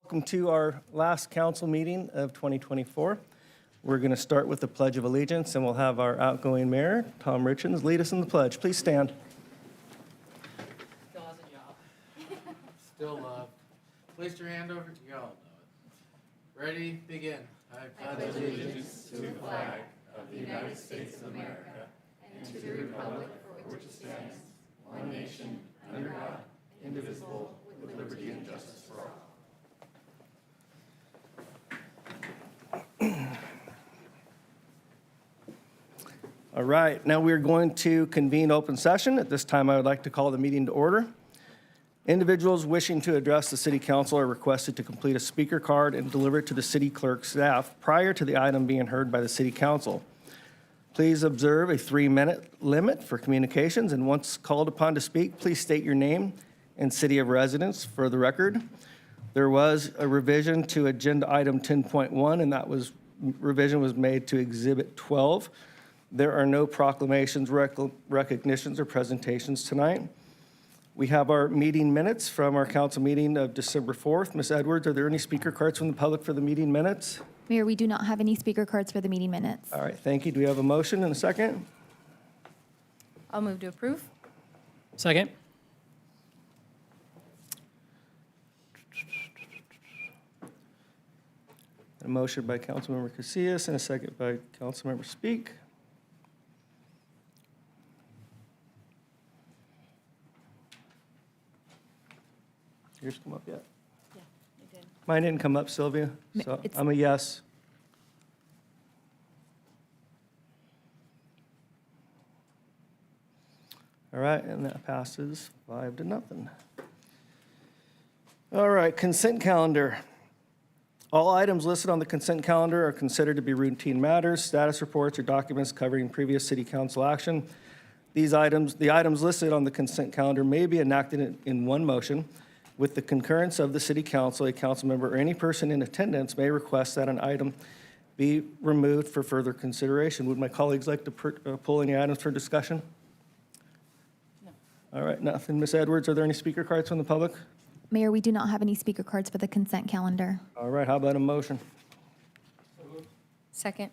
Welcome to our last council meeting of 2024. We're going to start with the Pledge of Allegiance, and we'll have our outgoing mayor, Tom Richens, lead us in the pledge. Please stand. Still has a job. Still loved. Place your hand over, you all know it. Ready, begin. I pledge allegiance to the flag of the United States of America and to the republic for which it stands, one nation, under God, indivisible, with liberty and justice for all. All right, now we're going to convene open session. At this time, I would like to call the meeting to order. Individuals wishing to address the city council are requested to complete a speaker card and deliver it to the city clerk staff prior to the item being heard by the city council. Please observe a 3-minute limit for communications, and once called upon to speak, please state your name and city of residence for the record. There was a revision to agenda item 10.1, and that revision was made to exhibit 12. There are no proclamations, recognitions, or presentations tonight. We have our meeting minutes from our council meeting of December 4th. Ms. Edwards, are there any speaker cards from the public for the meeting minutes? Mayor, we do not have any speaker cards for the meeting minutes. All right, thank you. Do we have a motion and a second? I'll move to approve. Second. A motion by Councilmember Casillas and a second by Councilmember Speak. Yours come up yet? Yeah, it did. Mine didn't come up, Sylvia, so It's- I'm a yes. All right, and that passes 5-0. All right, consent calendar. All items listed on the consent calendar are considered to be routine matters, status reports, or documents covering previous city council action. The items listed on the consent calendar may be enacted in one motion. With the concurrence of the city council, a council member or any person in attendance may request that an item be removed for further consideration. Would my colleagues like to pull any items for discussion? No. All right, nothing. Ms. Edwards, are there any speaker cards from the public? Mayor, we do not have any speaker cards for the consent calendar. All right, how about a motion? Second.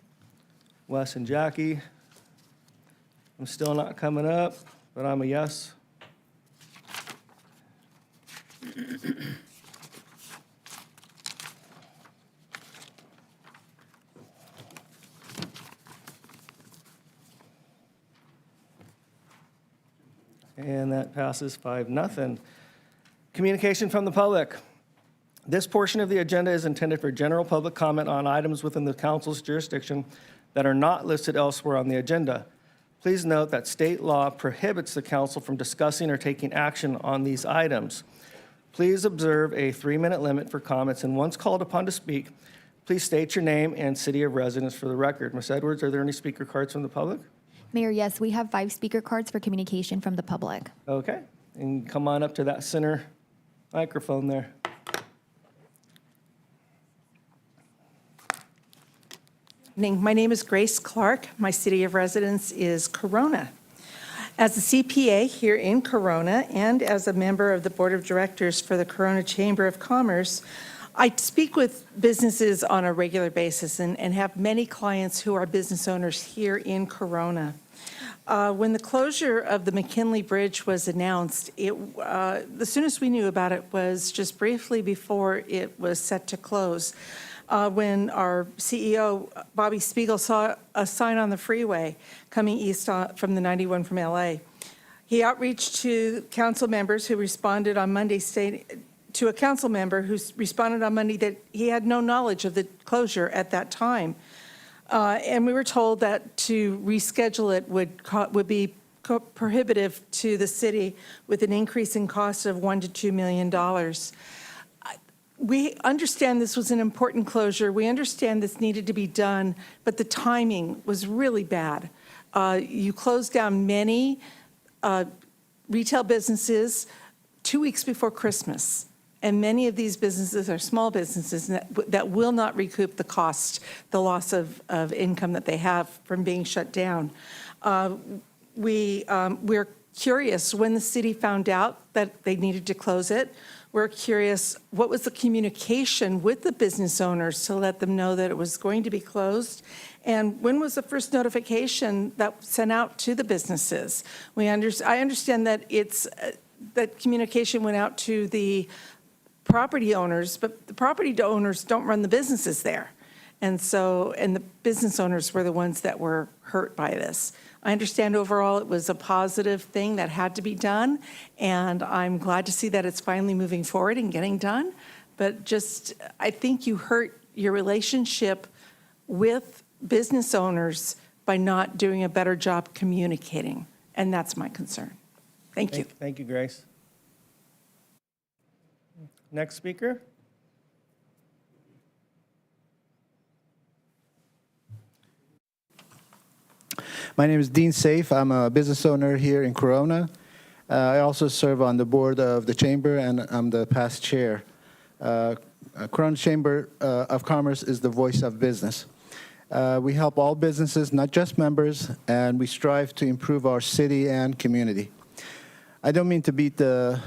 Wes and Jackie. I'm still not coming up, but I'm a yes. And that passes 5-0. Communication from the public. This portion of the agenda is intended for general public comment on items within the council's jurisdiction that are not listed elsewhere on the agenda. Please note that state law prohibits the council from discussing or taking action on these items. Please observe a 3-minute limit for comments, and once called upon to speak, please state your name and city of residence for the record. Ms. Edwards, are there any speaker cards from the public? Mayor, yes, we have 5 speaker cards for communication from the public. Okay, and come on up to that center microphone there. Evening. My name is Grace Clark. My city of residence is Corona. As a CPA here in Corona and as a member of the Board of Directors for the Corona Chamber of Commerce, I speak with businesses on a regular basis and have many clients who are business owners here in Corona. When the closure of the McKinley Bridge was announced, the soonest we knew about it was just briefly before it was set to close. When our CEO, Bobby Spiegel, saw a sign on the freeway coming east from the 91 from LA. He outreached to council members who responded on Monday, to a council member who responded on Monday that he had no knowledge of the closure at that time. And we were told that to reschedule it would be prohibitive to the city with an increase in cost of $1 to $2 million. We understand this was an important closure. We understand this needed to be done, but the timing was really bad. You closed down many retail businesses 2 weeks before Christmas, and many of these businesses are small businesses that will not recoup the cost, the loss of income that they have from being shut down. We're curious when the city found out that they needed to close it. we're curious, what was the communication with the business owners to let them know that it was going to be closed? And when was the first notification that sent out to the businesses? I understand that that communication went out to the property owners, but the property owners don't run the businesses there. And the business owners were the ones that were hurt by this. I understand overall it was a positive thing that had to be done, and I'm glad to see that it's finally moving forward and getting done. But I think you hurt your relationship with business owners by not doing a better job communicating, and that's my concern. Thank you. Thank you, Grace. Next speaker. My name is Dean Safe. I'm a business owner here in Corona. I also serve on the board of the chamber, and I'm the past chair. Corona Chamber of Commerce is the voice of business. We help all businesses, not just members, and we strive to improve our city and community. I don't mean to beat the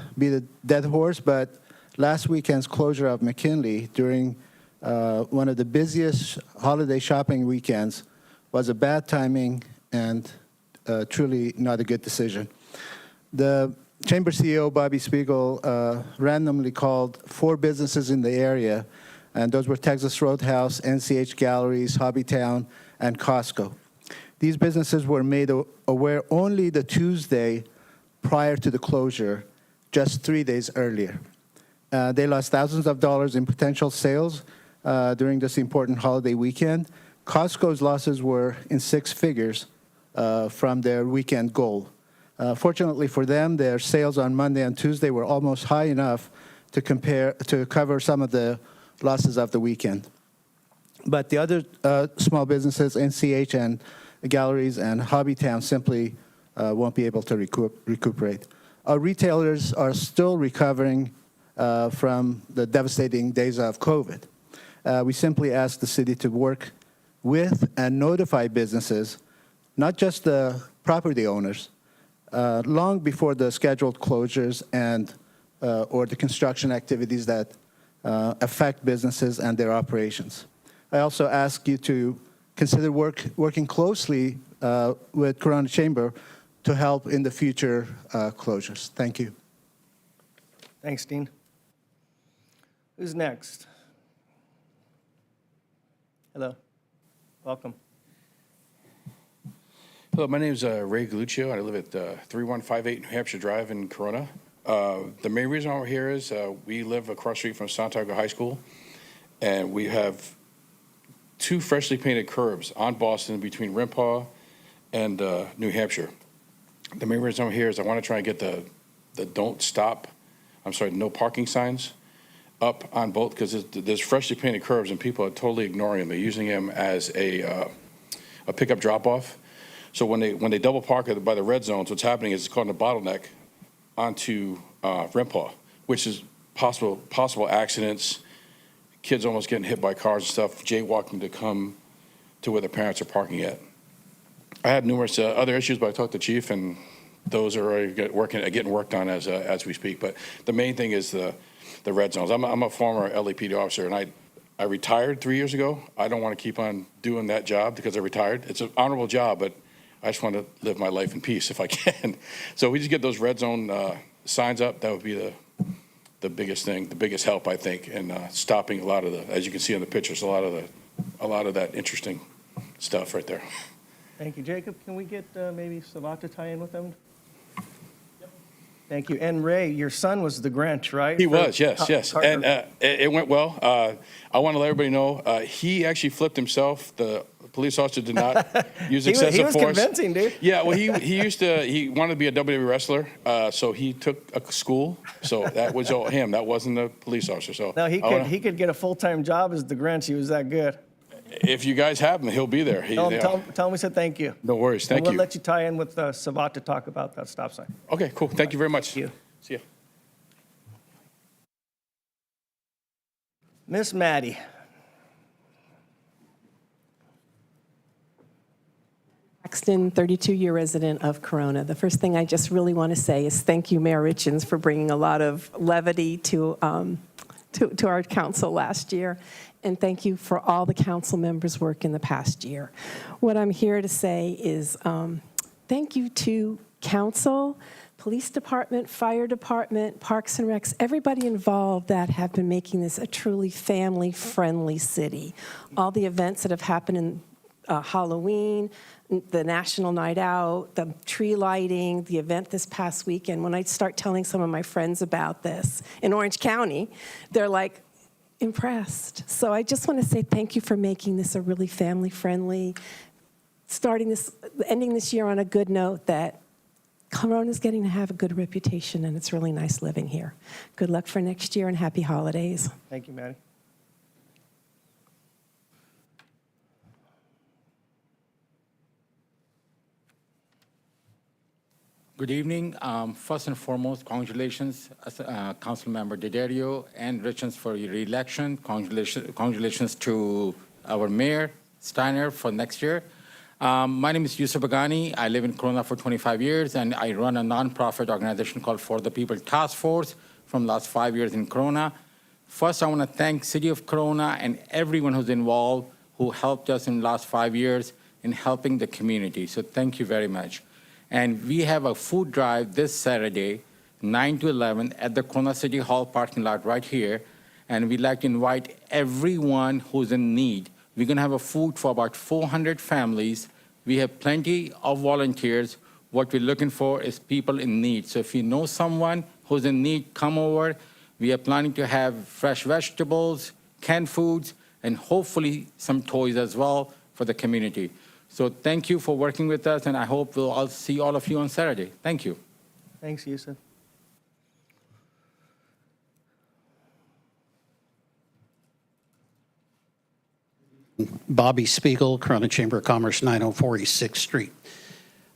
dead horse, but last weekend's closure of McKinley during one of the busiest holiday shopping weekends was a bad timing and truly not a good decision. The Chamber CEO, Bobby Spiegel, randomly called 4 businesses in the area, and those were Texas Roadhouse, NCH Galleries, Hobbytown, and Costco. These businesses were made aware only the Tuesday prior to the closure, just 3 days earlier. They lost thousands of dollars in potential sales during this important holiday weekend. Costco's losses were in 6 figures from their weekend goal. Fortunately for them, their sales on Monday and Tuesday were almost high enough to cover some of the losses of the weekend. But the other small businesses, NCH and Galleries and Hobbytown, simply won't be able to recuperate. Our retailers are still recovering from the devastating days of COVID. We simply ask the city to work with and notify businesses, not just the property owners, long before the scheduled closures and or the construction activities that affect businesses and their operations. I also ask you to consider working closely with Corona Chamber to help in the future closures. Thank you. Thanks, Dean. Who's next? Hello. Welcome. Hello, my name is Ray Galuccio. I live at 3158 New Hampshire Drive in Corona. The main reason why we're here is we live across the street from Santiago High School, and we have 2 freshly painted curbs on Boston between Rimpaw and New Hampshire. The main reason I'm here is I want to try and get the no parking signs up on both, because there's freshly painted curbs and people are totally ignoring them. They're using them as a pickup drop-off. So when they double park by the red zones, what's happening is it's causing a bottleneck onto Rimpaw, which is possible accidents, kids almost getting hit by cars and stuff, jaywalking to come to where their parents are parking at. I had numerous other issues, but I talked to the chief, and those are already getting worked on as we speak. But the main thing is the red zones. I'm a former LAPD officer, and I retired 3 years ago. I don't want to keep on doing that job because I retired. It's an honorable job, but I just want to live my life in peace if I can. So we just get those red zone signs up. That would be the biggest thing, the biggest help, I think, in stopping a lot of as you can see in the pictures, a lot of that interesting stuff right there. Thank you. Jacob, can we get maybe Savat to tie in with them? Yep. Thank you. And Ray, your son was the Grinch, right? He was, yes. And it went well. I want to let everybody know, he actually flipped himself. The police officer did not use excessive he was force. Convincing, dude. Yeah, well, he wanted to be a WWE wrestler, so he took a school. So that was all him. That wasn't the police officer. So No, he could get a full-time job as the Grinch. He was that good. If you guys have him, he'll be there. Tell him we said thank you. No worries. Thank We'll you. let you tie in with Savat to talk about that stop sign. Okay, cool. Thank you very much. Thank you. See ya. Miss Maddie. Paxton, 32-year resident of Corona. The first thing I just really want to say is thank you, Mayor Richens, for bringing a lot of levity to our council last year. And thank you for all the council members' work in the past year. What I'm here to say is thank you to council, police department, fire department, parks and recs, everybody involved that have been making this a truly family-friendly city. All the events that have happened in Halloween, the National Night Out, the tree lighting, the event this past weekend. When I start telling some of my friends about this in Orange County, they're like impressed. So I just want to say thank you for making this a really family-friendly, ending this year on a good note that Corona's getting to have a good reputation, and it's really nice living here. Good luck for next year, and happy holidays. Thank you, Maddie. Good evening. First and foremost, congratulations, Councilmember Diderio and Richens for your re-election. Congratulations to our Mayor Steiner for next year. My name is Yusuf Bagani. I live in Corona for 25 years, and I run a nonprofit organization called For the People Task Force from the last 5 years in Corona. First, I want to thank City of Corona and everyone who's involved who helped us in the last 5 years in helping the community. So thank you very much. And we have a food drive this Saturday, 9 to 11, at the Corona City Hall parking lot right here. And we'd like to invite everyone who's in need. We're going to have a food for about 400 families. We have plenty of volunteers. What we're looking for is people in need. So if you know someone who's in need, come over. We are planning to have fresh vegetables, canned foods, and hopefully some toys as well for the community. So thank you for working with us, and I hope I'll see all of you on Saturday. Thank you. Thanks, Yusuf. Bobby Spiegel, Corona Chamber of Commerce, 904 East 6th Street.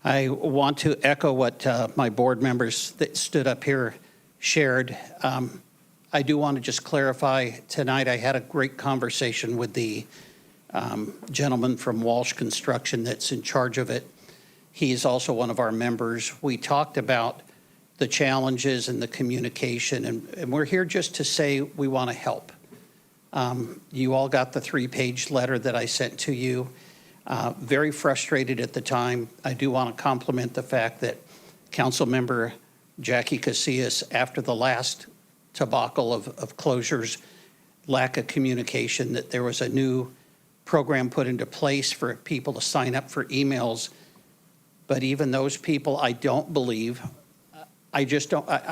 I want to echo what my board members that stood up here shared. I do want to just clarify, tonight I had a great conversation with the gentleman from Walsh Construction that's in charge of it. He's also one of our members. We talked about the challenges and the communication, and we're here just to say we want to help. You all got the 3-page letter that I sent to you. Very frustrated at the time. I do want to compliment the fact that Councilmember Jackie Casillas, after the last debacle of closures, lack of communication, that there was a new program put into place for people to sign up for emails. But even those people, I don't believe, I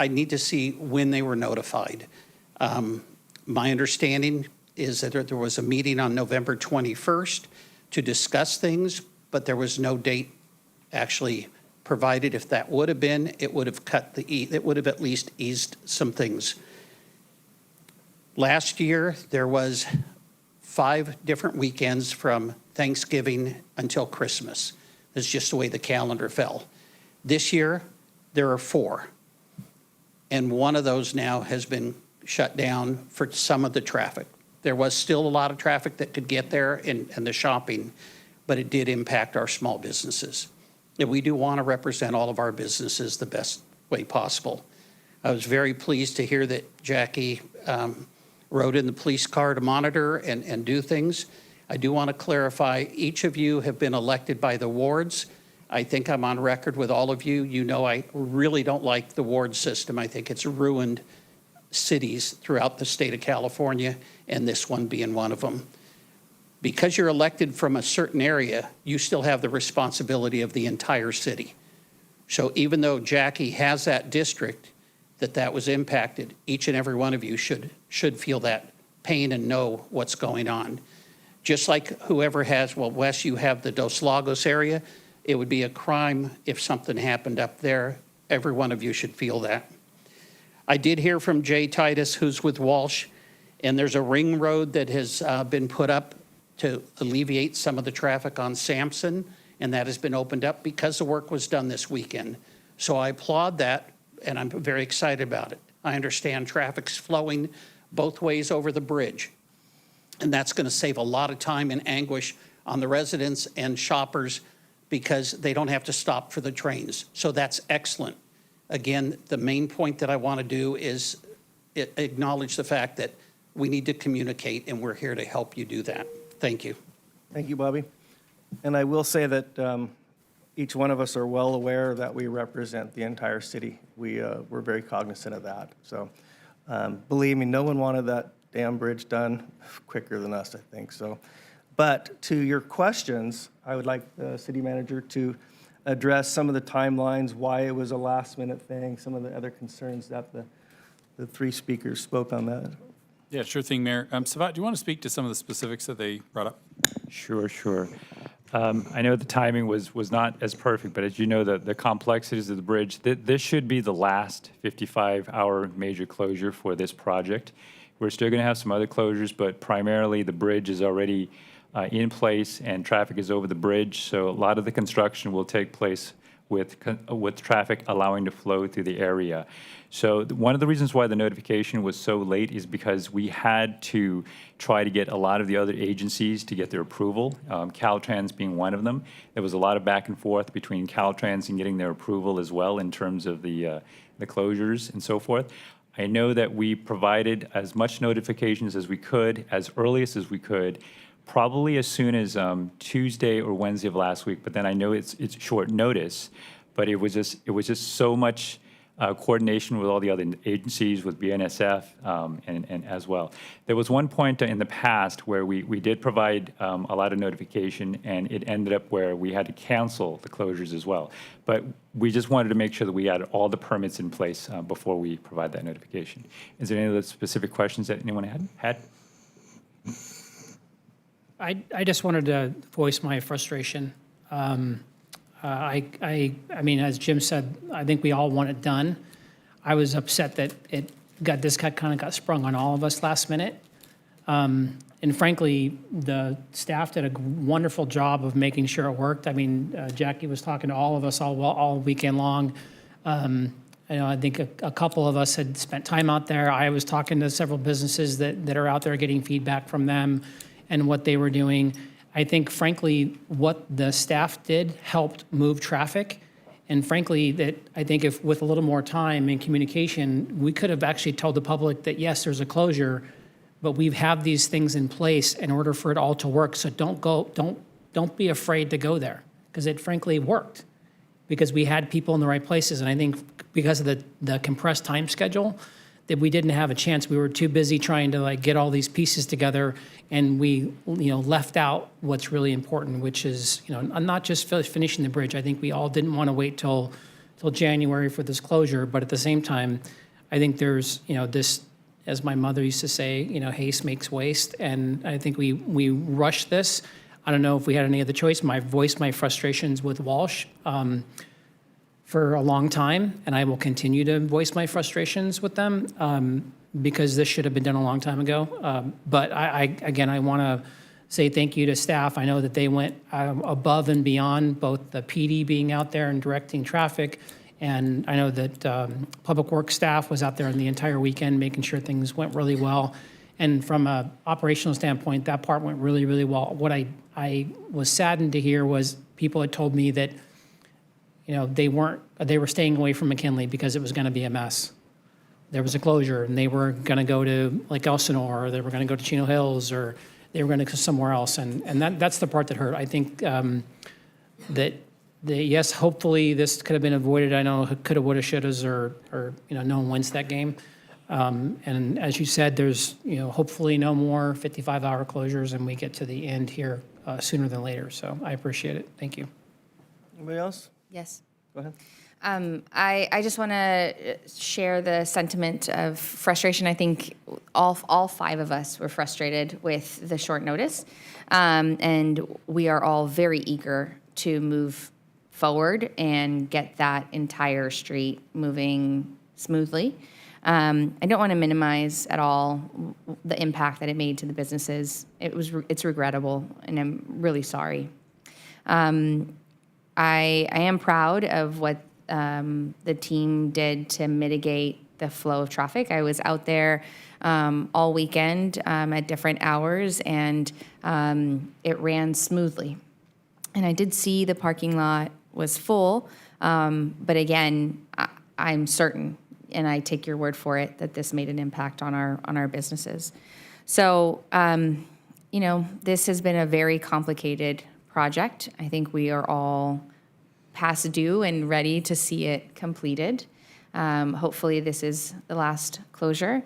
need to see when they were notified. My understanding is that there was a meeting on November 21st to discuss things, but there was no date actually provided. If that would have been, it would have it would have at least eased some things. Last year, there was 5 different weekends from Thanksgiving until Christmas. That's just the way the calendar fell. This year, there are 4. And one of those now has been shut down for some of the traffic. There was still a lot of traffic that could get there and the shopping, but it did impact our small businesses. And we do want to represent all of our businesses the best way possible. I was very pleased to hear that Jackie rode in the police car to monitor and do things. I do want to clarify, each of you have been elected by the wards. I think I'm on record with all of you. You know I really don't like the ward system. I think it's ruined cities throughout the state of California, and this one being one of them. Because you're elected from a certain area, you still have the responsibility of the entire city. So even though Jackie has that district that was impacted, each and every one of you should feel that pain and know what's going on. Just like whoever has, well, Wes, you have the Dos Lagos area. It would be a crime if something happened up there. Every one of you should feel that. I did hear from Jay Titus, who's with Walsh, and there's a ring road that has been put up to alleviate some of the traffic on Sampson, and that has been opened up because the work was done this weekend. So I applaud that, and I'm very excited about it. I understand traffic's flowing both ways over the bridge, and that's going to save a lot of time and anguish on the residents and shoppers because they don't have to stop for the trains. So that's excellent. Again, the main point that I want to do is acknowledge the fact that we need to communicate, and we're here to help you do that. Thank you. Thank you, Bobby. And I will say that each one of us are well aware that we represent the entire city. We're very cognizant of that. So believe me, no one wanted that damn bridge done quicker than us, I think. So, but to your questions, I would like the city manager to address some of the timelines, why it was a last-minute thing, some of the other concerns that the three speakers spoke on that. Yeah, sure thing, Mayor. Savat, do you want to speak to some of the specifics that they brought up? Sure. I know the timing was not as perfect, but as you know, the complexities of the bridge, this should be the last 55-hour major closure for this project. We're still going to have some other closures, but primarily the bridge is already in place and traffic is over the bridge. So a lot of the construction will take place with traffic allowing to flow through the area. So one of the reasons why the notification was so late is because we had to try to get a lot of the other agencies to get their approval, Caltrans being one of them. There was a lot of back and forth between Caltrans and getting their approval as well in terms of the closures and so forth. I know that we provided as much notifications as we could, as earliest as we could, probably as soon as Tuesday or Wednesday of last week. But then I know it's short notice, but it was just so much coordination with all the other agencies, with BNSF, and as well. There was one point in the past where we did provide a lot of notification, and it ended up where we had to cancel the closures as well. But we just wanted to make sure that we had all the permits in place before we provide that notification. Is there any other specific questions that anyone had? I just wanted to voice my frustration. I mean, as Jim said, I think we all want it done. I was upset that this kind of got sprung on all of us last minute. And frankly, the staff did a wonderful job of making sure it worked. I mean, Jackie was talking to all of us all weekend long. I think a couple of us had spent time out there. I was talking to several businesses that are out there, getting feedback from them and what they were doing. I think, frankly, what the staff did helped move traffic. And frankly, that I think if with a little more time and communication, we could have actually told the public that, yes, there's a closure, but we have these things in place in order for it all to work. So don't be afraid to go there, because it frankly worked, because we had people in the right places. And I think because of the compressed time schedule, that we didn't have a chance. We were too busy trying to get all these pieces together, and we left out what's really important, which is not just finishing the bridge. I think we all didn't want to wait till January for this closure, but at the same time, I think there's this, as my mother used to say, haste makes waste, and I think we rushed this. I don't know if we had any other choice. I voiced my frustrations with Walsh for a long time, and I will continue to voice my frustrations with them because this should have been done a long time ago. But I want to say thank you to staff. I know that they went above and beyond, both the PD being out there and directing traffic, and I know that Public Works staff was out there the entire weekend making sure things went really well. And from an operational standpoint, that part went really, really well. What I was saddened to hear was people had told me that they were staying away from McKinley because it was going to be a mess. There was a closure, and they were going to go to Lake Elsinore, or they were going to go to Chino Hills, or they were going to go somewhere else. And that's the part that hurt. I think that yes, hopefully this could have been avoided. I know it coulda, woulda, shouldas, or no one wins that game. And as you said, there's hopefully no more 55-hour closures, and we get to the end here sooner than later. So I appreciate it. Thank you. Anybody else? Yes. Go ahead. I just want to share the sentiment of frustration. I think all five of us were frustrated with the short notice, and we are all very eager to move forward and get that entire street moving smoothly. I don't want to minimize at all the impact that it made to the businesses. It's regrettable, and I'm really sorry. I am proud of what the team did to mitigate the flow of traffic. I was out there all weekend at different hours, and it ran smoothly. And I did see the parking lot was full, but again, I'm certain, and I take your word for it, that this made an impact on our businesses. So, this has been a very complicated project. I think we are all past due and ready to see it completed. Hopefully, this is the last closure.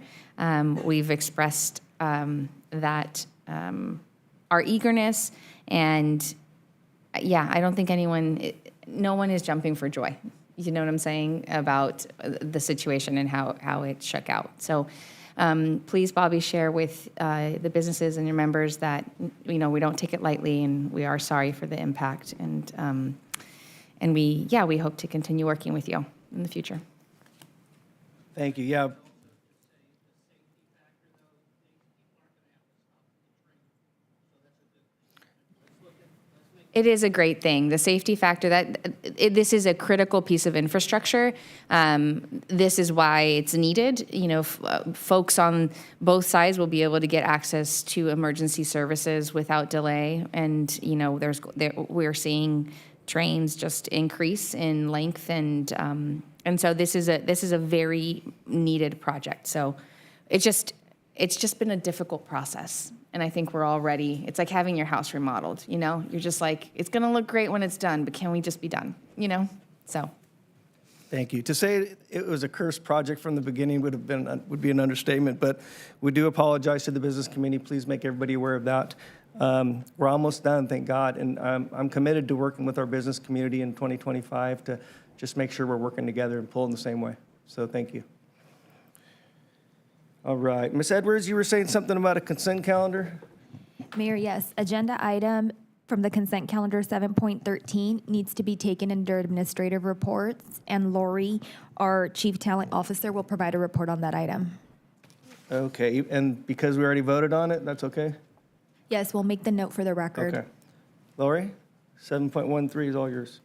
We've expressed that our eagerness, and I don't think no one is jumping for joy. You know what I'm saying about the situation and how it shook out. So please, Bobby, share with the businesses and your members that, we don't take it lightly, and we are sorry for the impact. And we hope to continue working with you in the future. Thank you. Yeah. It is a great thing. The safety factor, this is a critical piece of infrastructure. This is why it's needed. Folks on both sides will be able to get access to emergency services without delay. And, we're seeing trains just increase in length. And so this is a very needed project. So it's just been a difficult process. And I think we're all ready. It's like having your house remodeled, You're just like, it's going to look great when it's done, but can we just be done, So. Thank you. To say it was a cursed project from the beginning would be an understatement, but we do apologize to the business community. Please make everybody aware of that. We're almost done, thank God, and I'm committed to working with our business community in 2025 to just make sure we're working together and pulling the same way. So thank you. All right. Ms. Edwards, you were saying something about a consent calendar? Mayor, yes. Agenda item from the consent calendar 7.13 needs to be taken under administrative reports, and Lori, our Chief Talent Officer, will provide a report on that item. Okay. And because we already voted on it, that's okay? Yes, we'll make the note for the record. Okay. Lori, 7.13 is all yours.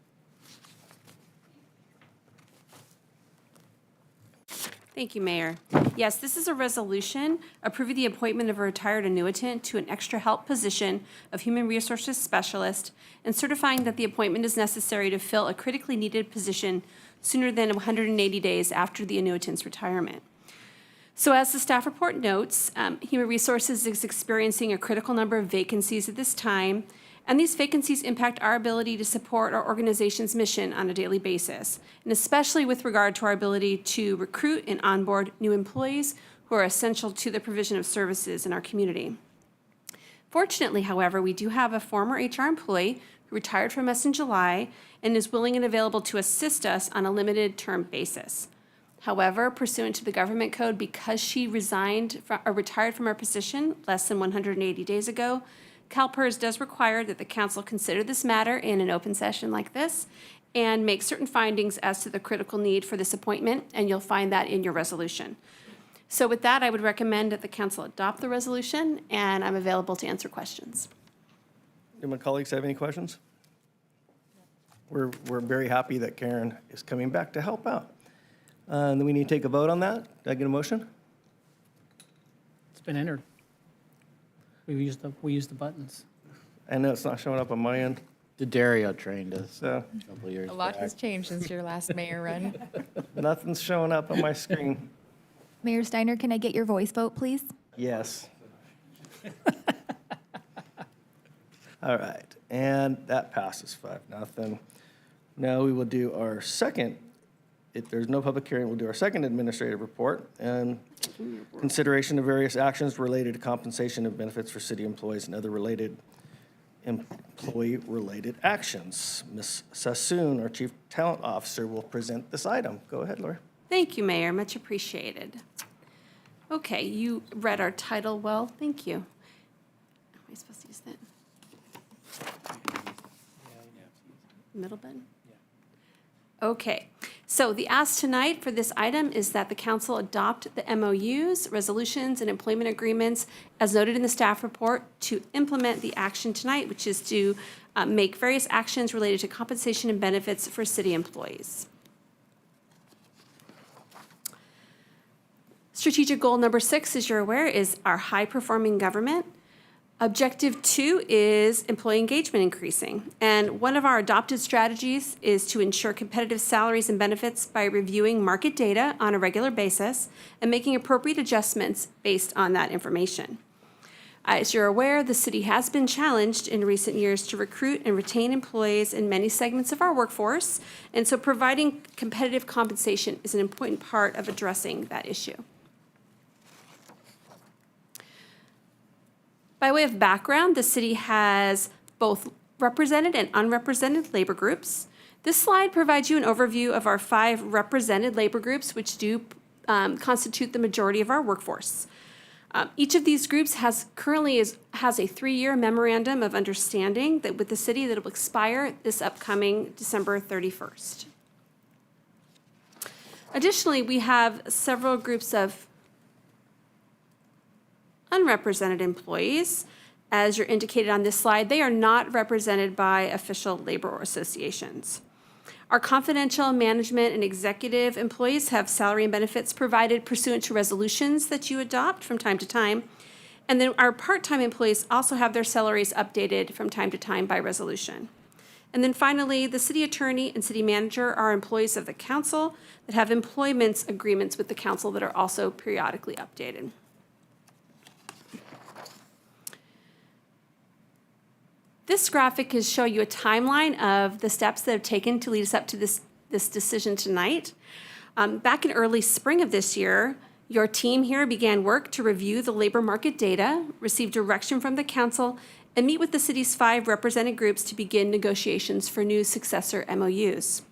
Thank you, Mayor. Yes, this is a resolution approving the appointment of a retired annuitant to an extra help position of Human Resources Specialist and certifying that the appointment is necessary to fill a critically needed position sooner than 180 days after the annuitant's retirement. So as the staff report notes, Human Resources is experiencing a critical number of vacancies at this time, and these vacancies impact our ability to support our organization's mission on a daily basis, and especially with regard to our ability to recruit and onboard new employees who are essential to the provision of services in our community. Fortunately, however, we do have a former HR employee who retired from us in July and is willing and available to assist us on a limited term basis. However, pursuant to the government code, because she retired from her position less than 180 days ago, CalPERS does require that the council consider this matter in an open session like this and make certain findings as to the critical need for this appointment, and you'll find that in your resolution. So with that, I would recommend that the council adopt the resolution, and I'm available to answer questions. Do my colleagues have any questions? We're very happy that Karen is coming back to help out. And then we need to take a vote on that. Did I get a motion? It's been entered. We used the buttons. I know it's not showing up on my end. The Dario trained us So a couple of years A lot back. has changed since your last mayor run. nothing's showing up on my screen. Mayor Steiner, can I get your voice vote, please? Yes. All right, and that passes 5-0. Now we will do our second, if there's no public hearing, we'll do our second administrative report and consideration of various actions related to compensation and benefits for city employees and other related employee-related actions. Ms. Sassoon, our Chief Talent Officer, will present this item. Go ahead, Lori. Thank you, Mayor. Much appreciated. Okay, you read our title well. Thank you. Am I supposed to use that? Middle button? Okay, so the ask tonight for this item is that the council adopt the MOUs, resolutions, and employment agreements as noted in the staff report to implement the action tonight, which is to make various actions related to compensation and benefits for city employees. Strategic goal number 6, as you're aware, is our high-performing government. Objective 2 is employee engagement increasing. And one of our adopted strategies is to ensure competitive salaries and benefits by reviewing market data on a regular basis and making appropriate adjustments based on that information. As you're aware, the city has been challenged in recent years to recruit and retain employees in many segments of our workforce, and so providing competitive compensation is an important part of addressing that issue. By way of background, the city has both represented and unrepresented labor groups. This slide provides you an overview of our 5 represented labor groups, which do constitute the majority of our workforce. Each of these groups has a 3-year memorandum of understanding that with the city that will expire this upcoming December 31st. Additionally, we have several groups of unrepresented employees. As you're indicated on this slide, they are not represented by official labor associations. Our confidential management and executive employees have salary and benefits provided pursuant to resolutions that you adopt from time to time. And then our part-time employees also have their salaries updated from time to time by resolution. And then finally, the city attorney and city manager are employees of the council that have employment agreements with the council that are also periodically updated. This graphic is showing you a timeline of the steps that have taken to lead us up to this decision tonight. Back in early spring of this year, your team here began work to review the labor market data, receive direction from the council, and meet with the city's 5 represented groups to begin negotiations for new successor MOUs.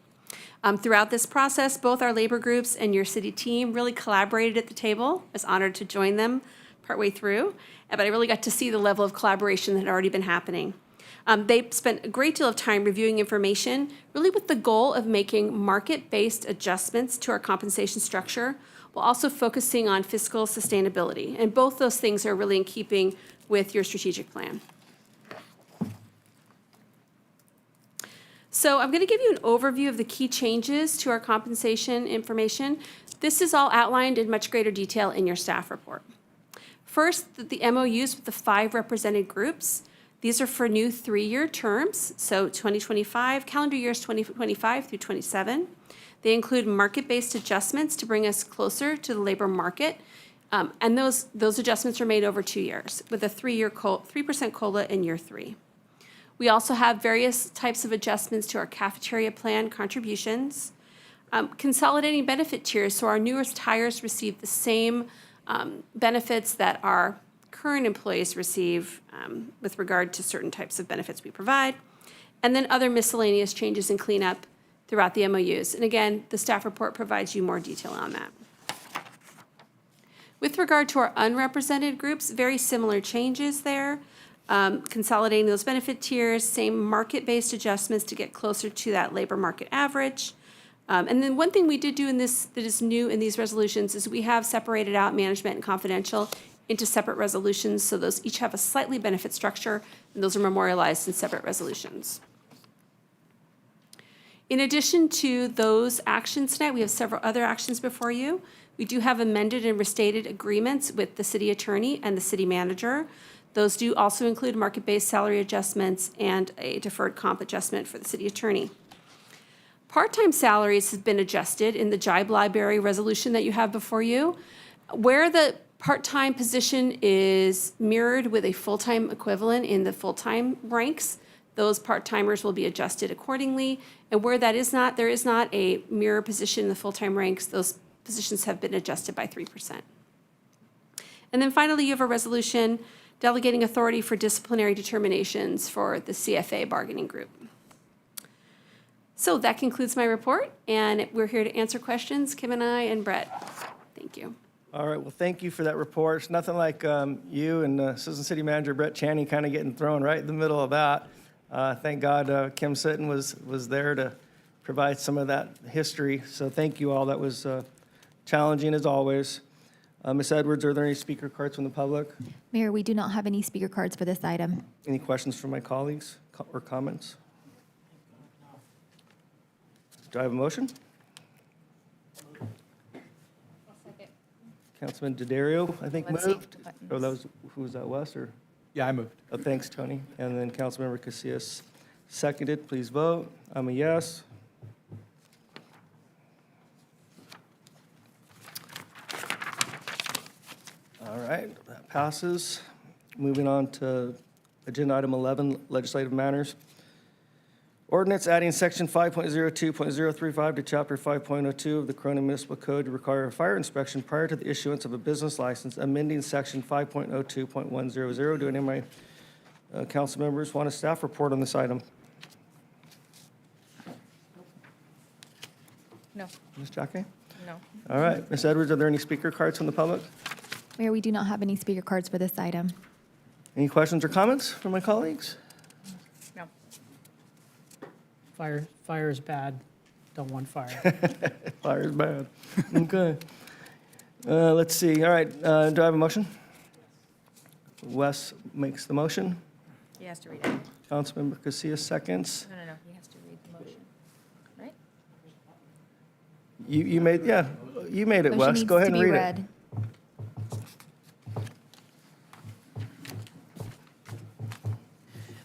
Throughout this process, both our labor groups and your city team really collaborated at the table. I was honored to join them partway through, but I really got to see the level of collaboration that had already been happening. They spent a great deal of time reviewing information, really with the goal of making market-based adjustments to our compensation structure, while also focusing on fiscal sustainability. And both those things are really in keeping with your strategic plan. So I'm going to give you an overview of the key changes to our compensation information. This is all outlined in much greater detail in your staff report. First, the MOUs with the 5 represented groups. These are for new 3-year terms, so 2025, calendar years 2025 through 27. They include market-based adjustments to bring us closer to the labor market, and those adjustments are made over 2 years with a 3% COLA in year 3. We also have various types of adjustments to our cafeteria plan contributions, consolidating benefit tiers, so our newest hires receive the same benefits that our current employees receive with regard to certain types of benefits we provide, and then other miscellaneous changes and cleanup throughout the MOUs. And again, the staff report provides you more detail on that. With regard to our unrepresented groups, very similar changes there, consolidating those benefit tiers, same market-based adjustments to get closer to that labor market average. And then one thing we did do in this that is new in these resolutions is we have separated out management and confidential into separate resolutions, so those each have a slightly benefit structure, and those are memorialized in separate resolutions. In addition to those actions tonight, we have several other actions before you. We do have amended and restated agreements with the city attorney and the city manager. Those do also include market-based salary adjustments and a deferred comp adjustment for the city attorney. Part-time salaries have been adjusted in the JIBE library resolution that you have before you. Where the part-time position is mirrored with a full-time equivalent in the full-time ranks, those part-timers will be adjusted accordingly. And where that is not, there is not a mirror position in the full-time ranks, those positions have been adjusted by 3%. And then finally, you have a resolution delegating authority for disciplinary determinations for the CFA bargaining group. So that concludes my report, and we're here to answer questions, Kim and I and Brett. Thank you. All right, well, thank you for that report. It's nothing like you and Assistant City Manager Brett Channing kind of getting thrown right in the middle of that. Thank God Kim Sitton was there to provide some of that history. So thank you all. That was challenging as always. Ms. Edwards, are there any speaker cards from the public? Mayor, we do not have any speaker cards for this item. Any questions from my colleagues or comments? Do I have a motion? Councilman Daddario, I think, moved. Oh, that was, who was that, Wes, or? Yeah, I moved. Thanks, Tony. And then Councilmember Casillas seconded. Please vote. I'm a yes. All right, that passes. Moving on to agenda item 11, legislative matters. Ordinance adding section 5.02.035 to chapter 5.02 of the Corona Municipal Code to require a fire inspection prior to the issuance of a business license, amending section 5.02.100. Do any of my council members want a staff report on this item? No. Ms. Jacque? No. All right, Ms. Edwards, are there any speaker cards from the public? Mayor, we do not have any speaker cards for this item. Any questions or comments from my colleagues? No. Fire is bad. Don't want fire. Fire is bad. Okay. Let's see. All right, do I have a motion? Wes makes the motion. He has to read it. Councilmember Casillas seconds. No. He has to read the motion, right? You made, yeah, you made it, Motion Wes. Go ahead and needs to be read it. read.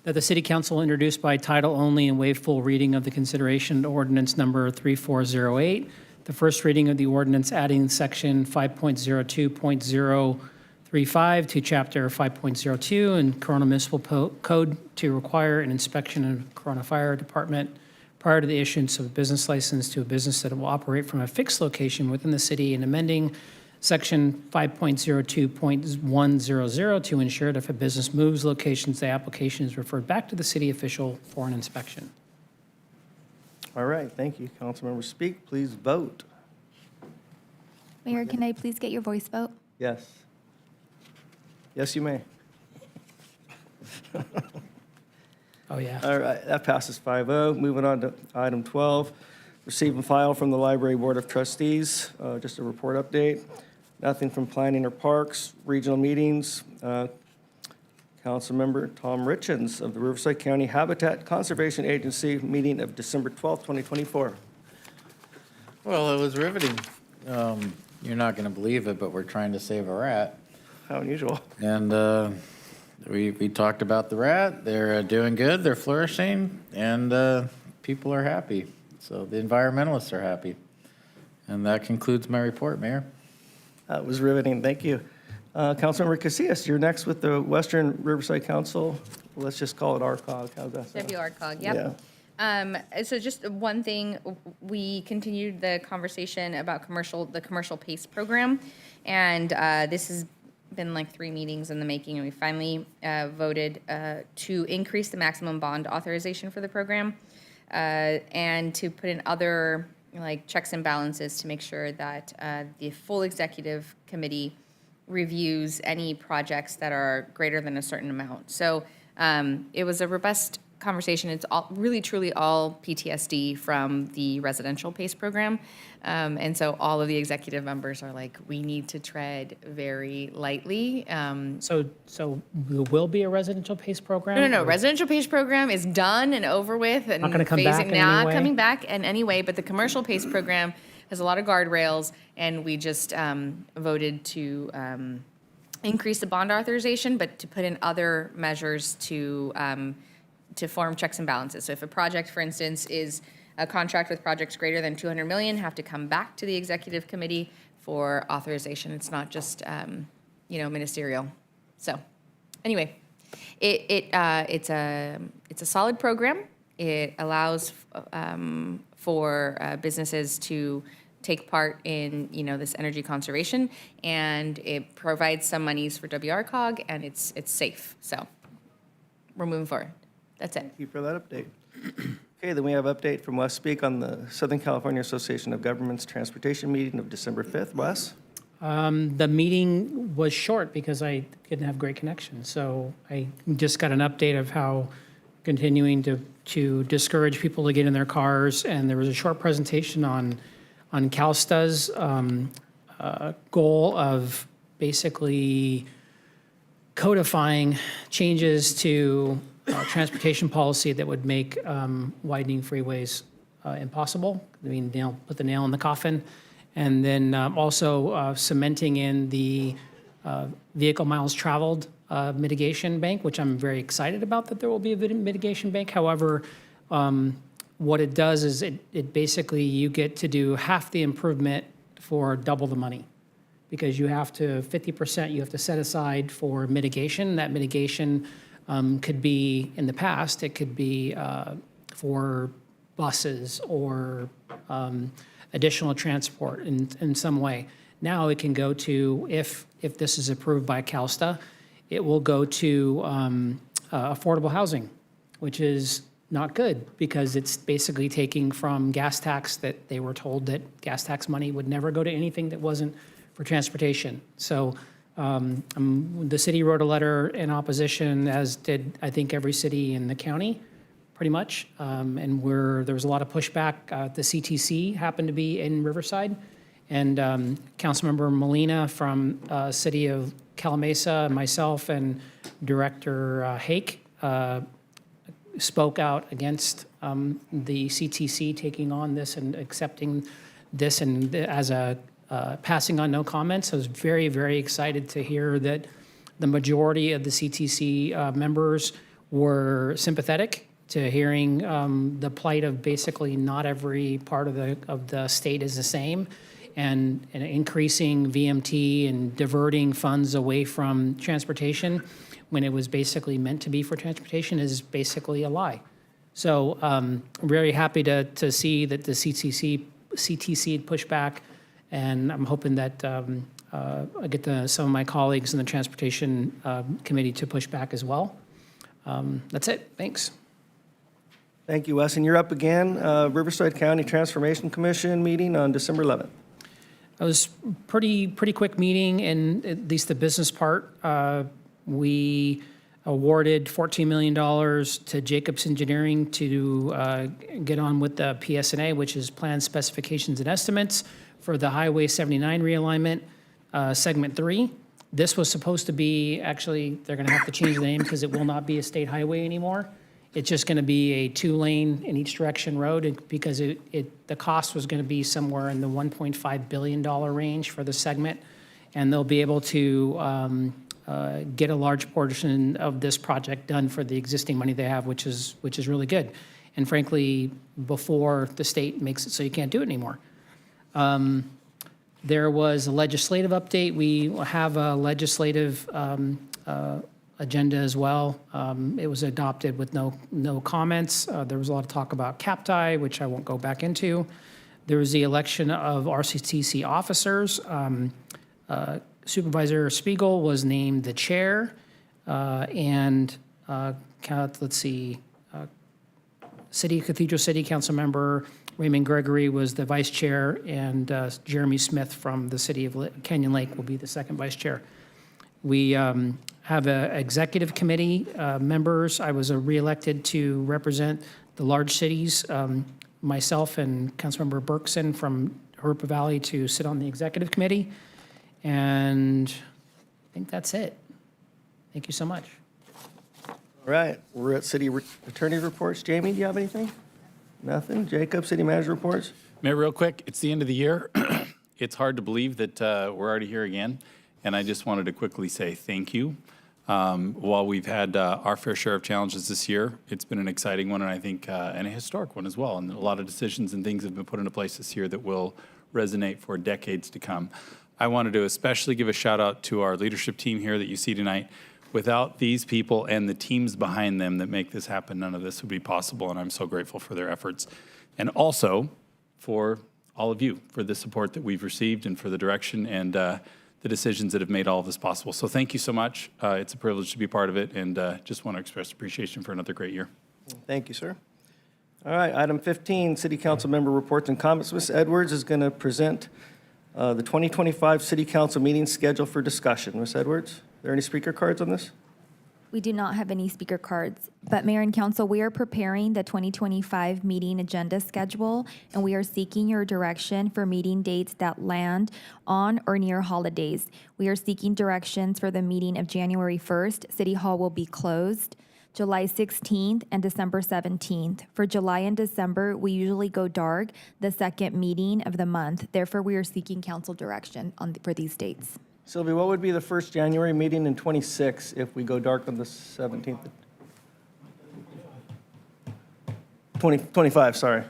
That the city council introduced by title only and waive full reading of the consideration ordinance number 3408, the first reading of the ordinance adding section 5.02.035 to chapter 5.02 in Corona Municipal Code to require an inspection of Corona Fire Department prior to the issuance of a business license to a business that will operate from a fixed location within the city, and amending section 5.02.100 to ensure that if a business moves locations, the application is referred back to the city official for an inspection. All right, thank you. Councilmember Speak, please vote. Mayor, can I please get your voice vote? Yes. Yes, you may. Oh, yeah. All right, that passes 5-0. Moving on to item 12, receive and file from the Library Board of Trustees, just a report update. Nothing from planning or parks, regional meetings. Councilmember Tom Richens of the Riverside County Habitat Conservation Agency, meeting of December 12th, 2024. Well, it was riveting. You're not going to believe it, but we're trying to save a rat. How unusual. And we talked about the rat. They're doing good. They're flourishing, and people are happy. So the environmentalists are happy. And that concludes my report, Mayor. That was riveting. Thank you. Councilmember Casillas, you're next with the Western Riverside Council. Let's just call it RCOG. How's that sound? WRCOG, yep. So just one thing, we continued the conversation about the commercial PACE program, and this has been like 3 meetings in the making, and we finally voted to increase the maximum bond authorization for the program, and to put in other like checks and balances to make sure that the full executive committee reviews any projects that are greater than a certain amount. So it was a robust conversation. It's all, really, truly all PTSD from the residential PACE program. And so all of the executive members are like, we need to tread very lightly. So there will be a residential PACE program? No. or- Residential PACE program is done and over with. And Not gonna come back in any Not way? coming back in any way, but the commercial PACE program has a lot of guardrails, and we just voted to increase the bond authorization, but to put in other measures to form checks and balances. So if a project, for instance, is a contract with projects greater than 200 million, have to come back to the executive committee for authorization. It's not just, ministerial. So anyway, it's a solid program. It allows for businesses to take part in, this energy conservation, and it provides some monies for WRCOG, and it's safe. So we're moving forward. That's it. Thank you for that update. Okay, then we have update from Wes Speak on the Southern California Association of Governments Transportation meeting of December 5th. Wes? The meeting was short because I didn't have great connection. So I just got an update of how continuing to discourage people to get in their cars. And there was a short presentation on CalSTA's goal of basically codifying changes to transportation policy that would make widening freeways impossible. I mean, put the nail in the coffin. And then also cementing in the vehicle miles traveled mitigation bank, which I'm very excited about that there will be a mitigation bank. However, what it does is it basically, you get to do half the improvement for double the money. Because you have to, 50% you have to set aside for mitigation. That mitigation could be, in the past, it could be for buses or additional transport in some way. Now it can go to, if this is approved by CalSTA, it will go to affordable housing, which is not good because it's basically taking from gas tax that they were told that gas tax money would never go to anything that wasn't for transportation. So the city wrote a letter in opposition, as did, I think, every city in the county, pretty much. And there was a lot of pushback. The CTC happened to be in Riverside. And Councilmember Molina from City of Calamasa, myself, and Director Hake spoke out against the CTC taking on this and accepting this and as a passing on no comments. I was very, very excited to hear that the majority of the CTC members were sympathetic to hearing the plight of basically not every part of the state is the same, and increasing VMT and diverting funds away from transportation when it was basically meant to be for transportation is basically a lie. So I'm very happy to see that the CTC had pushed back. And I'm hoping that I get some of my colleagues in the Transportation Committee to push back as well. That's it. Thanks. Thank you, Wes. And you're up again, Riverside County Transformation Commission meeting on December 11th. It was pretty quick meeting, and at least the business part. We awarded $14 million to Jacobs Engineering to get on with the PSNA, which is Plan Specifications and Estimates, for the Highway 79 realignment, Segment 3. This was supposed to be, actually, they're going to have to change the name because it will not be a state highway anymore. It's just going to be a 2-lane in each direction road because the cost was going to be somewhere in the $1.5 billion range for the segment. And they'll be able to get a large portion of this project done for the existing money they have, which is really good. And frankly, before the state makes it so you can't do it anymore. There was a legislative update. We have a legislative agenda as well. It was adopted with no comments. There was a lot of talk about CAPTI, which I won't go back into. There was the election of RCTC officers. Supervisor Spiegel was named the chair, and let's see, Cathedral City Council member Raymond Gregory was the vice chair, and Jeremy Smith from the city of Canyon Lake will be the second vice chair. We have an executive committee members. I was reelected to represent the large cities, myself and Councilmember Berkson from Harupa Valley to sit on the executive committee. And I think that's it. Thank you so much. All right, we're at city attorney reports. Jamie, do you have anything? Nothing? Jacob, city manager reports? Mayor, real quick, it's the end of the year. It's hard to believe that we're already here again. And I just wanted to quickly say thank you. While we've had our fair share of challenges this year, it's been an exciting one, and I think and a historic one as well. And a lot of decisions and things have been put into place this year that will resonate for decades to come. I wanted to especially give a shout out to our leadership team here that you see tonight. Without these people and the teams behind them that make this happen, none of this would be possible, and I'm so grateful for their efforts. And also for all of you, for the support that we've received and for the direction and the decisions that have made all of this possible. So thank you so much. It's a privilege to be part of it, and just want to express appreciation for another great year. Thank you, sir. All right, item 15, city council member reports and comments. Ms. Edwards is going to present the 2025 city council meeting schedule for discussion. Ms. Edwards, are there any speaker cards on this? We do not have any speaker cards, but Mayor and Council, we are preparing the 2025 meeting agenda schedule, and we are seeking your direction for meeting dates that land on or near holidays. We are seeking directions for the meeting of January 1st. City Hall will be closed. July 16th and December 17th. For July and December, we usually go dark the second meeting of the month. Therefore, we are seeking council direction for these dates. Sylvia, what would be the first January meeting in 26 if we go dark on the 17th? 25, sorry.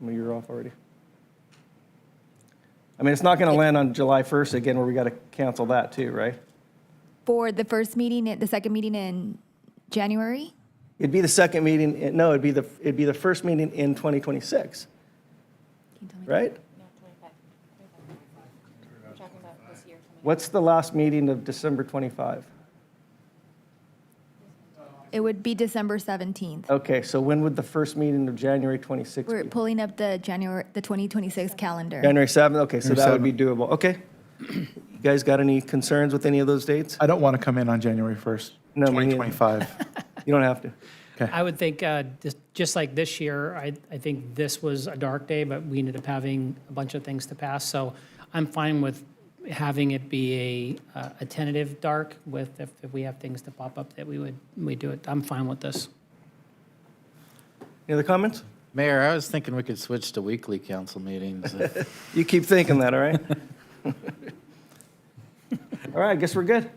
I'm a year off already. I mean, it's not going to land on July 1st again, where we got to cancel that too, right? For the first meeting, the second meeting in January? It'd be the second meeting, no, it'd be the first meeting in 2026, right? What's the last meeting of December 25? It would be December 17th. Okay, so when would the first meeting of January 26 We're be? pulling up the 2026 calendar. January 7th, okay, so that would be doable. Okay. You guys got any concerns with any of those dates? I don't want to come in on January 1st, No, me neither. 2025. You don't have to. I would think, just like this year, I think this was a dark day, but we ended up having a bunch of things to pass. So I'm fine with having it be a tentative dark with, if we have things to pop up that we do it. I'm fine with this. Any other comments? Mayor, I was thinking we could switch to weekly council meetings. You keep thinking that, all right? All right, I guess we're good.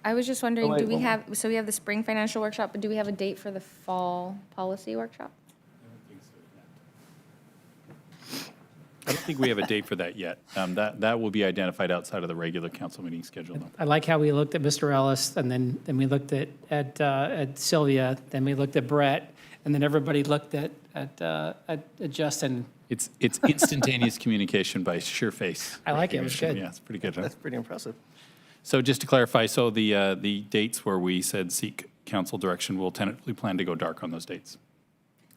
I was just wondering, wait, do we hold on. have, so we have the spring financial workshop, but do we have a date for the fall policy workshop? I don't think we have a date for that yet. That will be identified outside of the regular council meeting schedule, though. I like how we looked at Mr. Ellis, and then we looked at Sylvia, then we looked at Brett, and then everybody looked at Justin. It's instantaneous communication by sheer face. I like it. It was good. Yeah, it's pretty good. Huh? That's pretty impressive. So just to clarify, so the dates where we said seek council direction, we'll tentatively plan to go dark on those dates.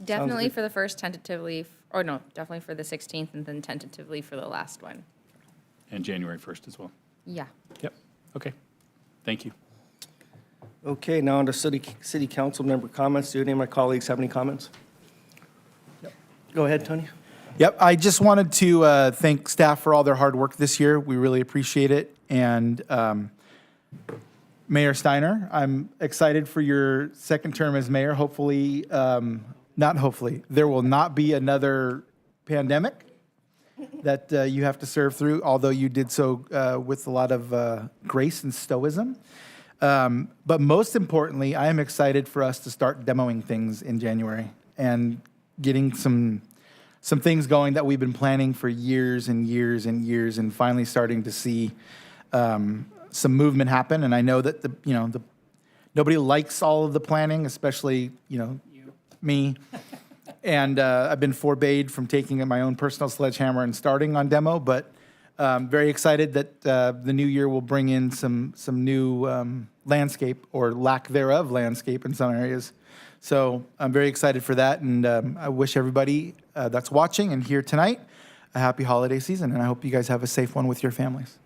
Definitely good. for the first, tentatively, or no, definitely for the 16th, and then tentatively for the last one. And January 1st as well. Yeah. Yep. Okay. Thank you. Okay, now on to city council member comments. Do any of my colleagues have any comments? Go ahead, Tony. Yep, I just wanted to thank staff for all their hard work this year. We really appreciate it. And Mayor Steiner, I'm excited for your second term as mayor. Hopefully, not hopefully, there will not be another pandemic that you have to serve through, although you did so with a lot of grace and stoicism. But most importantly, I am excited for us to start demoing things in January and getting some things going that we've been planning for years and years and years, and finally starting to see some movement happen. And I know that nobody likes all of the planning, especially me. And I've been forbade from taking my own personal sledgehammer and starting on demo, but very excited that the new year will bring in some new landscape, or lack thereof landscape in some areas. So I'm very excited for that, and I wish everybody that's watching and here tonight a happy holiday season, and I hope you guys have a safe one with your families.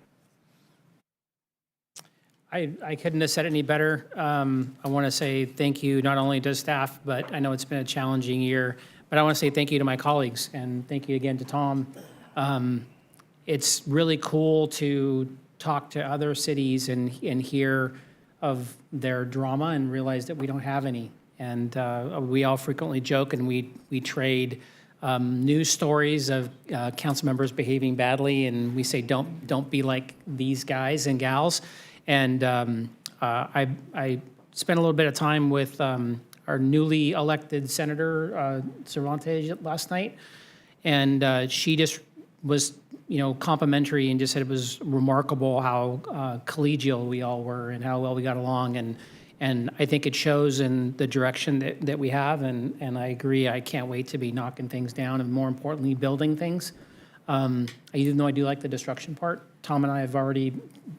I couldn't have said it any better. I want to say thank you not only to staff, but I know it's been a challenging year, but I want to say thank you to my colleagues, and thank you again to Tom. It's really cool to talk to other cities and hear of their drama and realize that we don't have any. And we all frequently joke, and we trade news stories of council members behaving badly, and we say, don't be like these guys and gals. And I spent a little bit of time with our newly elected Senator Cervantes last night, and she just was complimentary and just said it was remarkable how collegial we all were and how well we got along. And I think it shows in the direction that we have, and I agree. I can't wait to be knocking things down and, more importantly, building things. Even though I do like the destruction part, Tom and I have already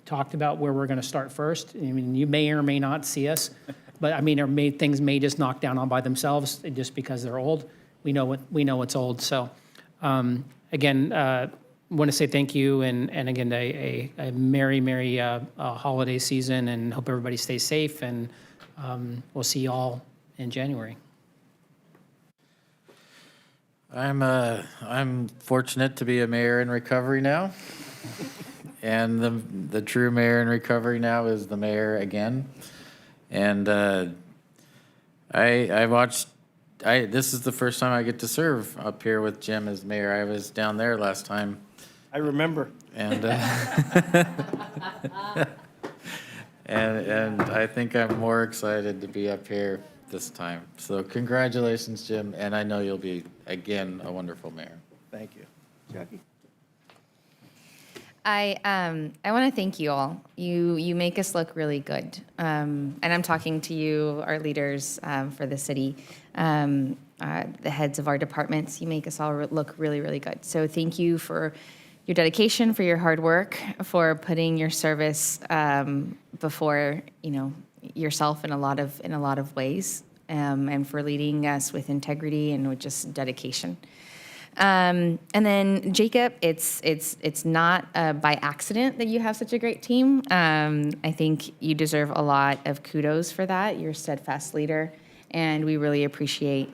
talked about where we're going to start first. I mean, you may or may not see us, but I mean, things may just knock down on by themselves just because they're old. We know it's old. So, again, want to say thank you, and again, a merry holiday season, and hope everybody stays safe, and we'll see you all in January. I'm fortunate to be a mayor in recovery now, and the true mayor in recovery now is the mayor again, and I watched. This is the first time I get to serve up here with Jim as mayor. I was down there last time. I remember. And, and I think I'm more excited to be up here this time. So congratulations, Jim, and I know you'll be, again, a wonderful mayor. Thank you. Jackie? I want to thank you all. You make us look really good. And I'm talking to you, our leaders for the city, the heads of our departments. You make us all look really, really good. So thank you for your dedication, for your hard work, for putting your service before yourself in a lot of ways, and for leading us with integrity and with just dedication. And then Jacob, it's not by accident that you have such a great team. I think you deserve a lot of kudos for that. You're a steadfast leader, and we really appreciate.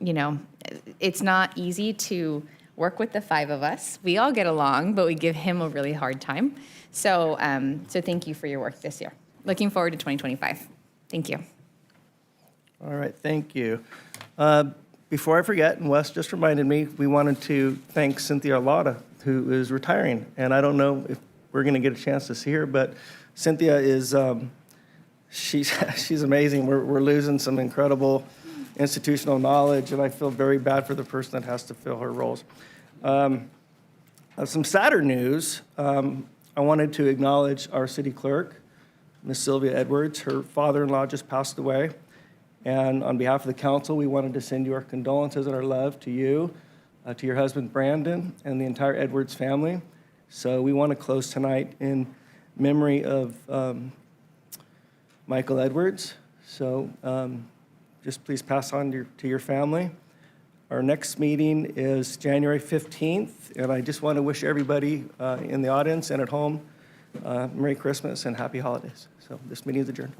It's not easy to work with the five of us. We all get along, but we give him a really hard time. So thank you for your work this year. Looking forward to 2025. Thank you. All right, thank you. Before I forget, and Wes just reminded me, we wanted to thank Cynthia Lotta, who is retiring. And I don't know if we're going to get a chance to see her, but Cynthia is, she's amazing. We're losing some incredible institutional knowledge, and I feel very bad for the person that has to fill her roles. Some sadder news, I wanted to acknowledge our city clerk, Ms. Sylvia Edwards. Her father-in-law just passed away. And on behalf of the council, we wanted to send you our condolences and our love to you, to your husband Brandon, and the entire Edwards family. So we want to close tonight in memory of Michael Edwards. So just please pass on to your family. Our next meeting is January 15th, and I just want to wish everybody in the audience and at home Merry Christmas and Happy Holidays. So this meeting is adjourned.